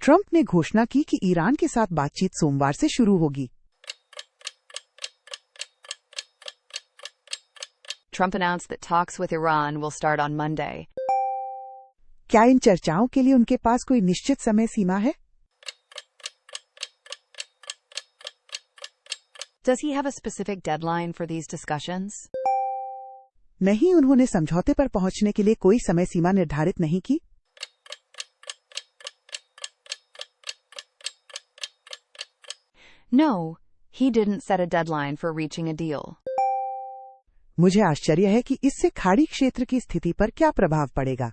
Trump ने घोषणा की कि ईरान के साथ बातचीत सोमवार से शुरू होगी। Trump announced that talks with Iran will start on Monday. क्या इन चर्चाओं के लिए उनके पास कोई निश्चित समय सीमा है? Does he have a specific deadline for these discussions? नहीं, उन्होंने समझौते पर पहुंचने के लिए कोई समय सीमा निर्धारित नहीं की। No, he didn't set a deadline for reaching a deal. मुझे आश्चर्य है कि इससे खाड़ी क्षेत्र की स्थिति पर क्या प्रभाव पड़ेगा।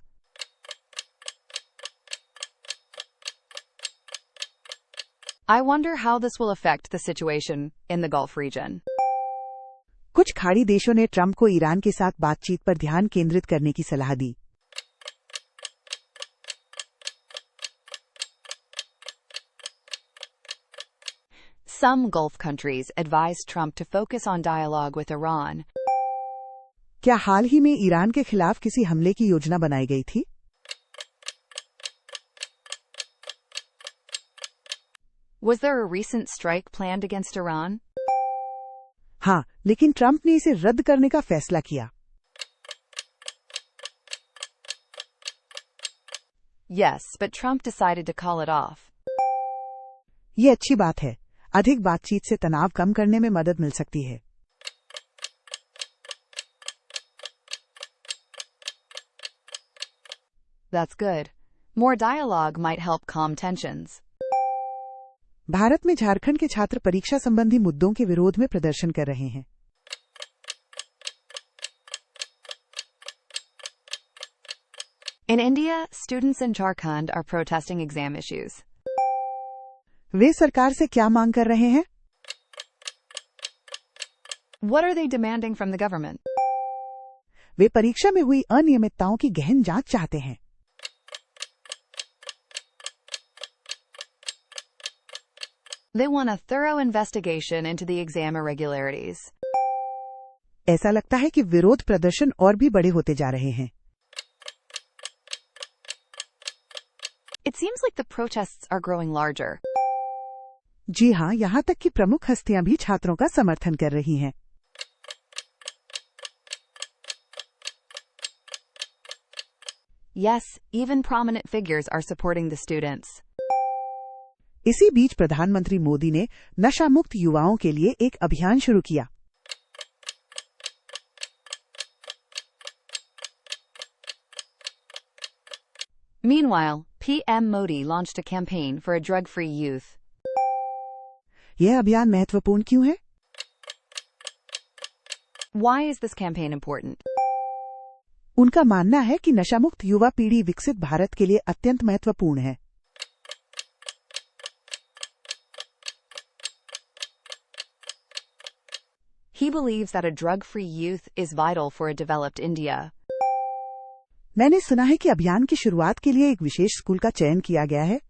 I wonder how this will affect the situation in the Gulf region. कुछ खाड़ी देशों ने ट्रंप को ईरान के साथ बातचीत पर ध्यान केंद्रित करने की सलाह दी। Some Gulf countries advised Trump to focus on dialogue with Iran. क्या हाल ही में ईरान के खिलाफ किसी हमले की योजना बनाई गई थी? Was there a recent strike planned against Iran? हाँ, लेकिन ट्रंप ने इसे रद्द करने का फैसला किया। Yes, but Trump decided to call it off. ये अच्छी बात है। अधिक बातचीत से तनाव कम करने में मदद मिल सकती है। That's good. More dialogue might help calm tensions. Bharat में झारखंड के छात्र परीक्षा संबंधी मुद्दों के विरोध में प्रदर्शन कर रहे हैं। In India, students in Jharkhand are protesting exam issues. वे सरकार से क्या मांग कर रहे हैं? What are they demanding from the government? वे परीक्षा में हुई अनियमितताओं की गहन जांच चाहते हैं। They want a thorough investigation into the exam irregularities. ऐसा लगता है कि विरोध प्रदर्शन और भी बड़े होते जा रहे हैं। It seems like the protests are growing larger. जी हाँ, यहाँ तक कि प्रमुख हस्तियां भी छात्रों का समर्थन कर रही हैं। Yes, even prominent figures are supporting the students. इसी बीच प्रधानमंत्री मोदी ने नशा मुक्त युवाओं के लिए एक अभियान शुरू किया। Meanwhile, PM Modi launched a campaign for a drug-free youth. यह अभियान महत्वपूर्ण क्यों है? Why is this campaign important? उनका मानना है कि नशामुक्त युवा पीढ़ी विकसित भारत के लिए अत्यंत महत्वपूर्ण है। He believes that a drug-free youth is vital for a developed India. मैंने सुना है कि अभियान की शुरुआत के लिए एक विशेष स्कूल का चयन किया गया है।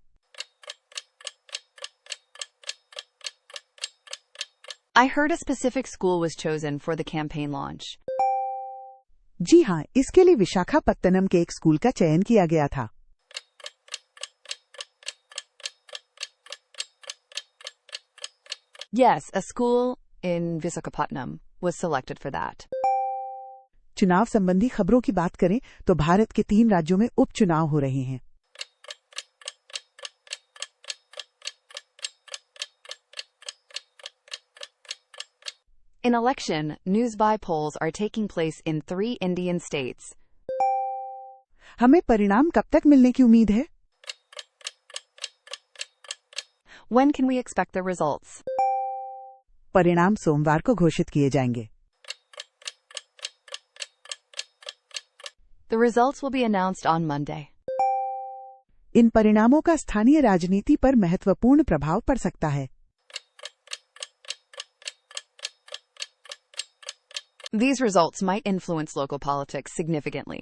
I heard a specific school was chosen for the campaign launch. जी हाँ, इसके लिए विशाखापत्तनम के एक स्कूल का चयन किया गया था। Yes, a school in Visakhapatnam was selected for that. चुनाव संबंधी खबरों की बात करें तो भारत के 3 राज्यों में उपचुनाव हो रहे हैं। In election, news by polls are taking place in 3 Indian states. हमें परिणाम कब तक मिलने की उम्मीद है? When can we expect the results? परिणाम सोमवार को घोषित किए जाएंगे। The results will be announced on Monday. इन परिणामों का स्थानीय राजनीति पर महत्वपूर्ण प्रभाव पड़ सकता है। These results might influence local politics significantly.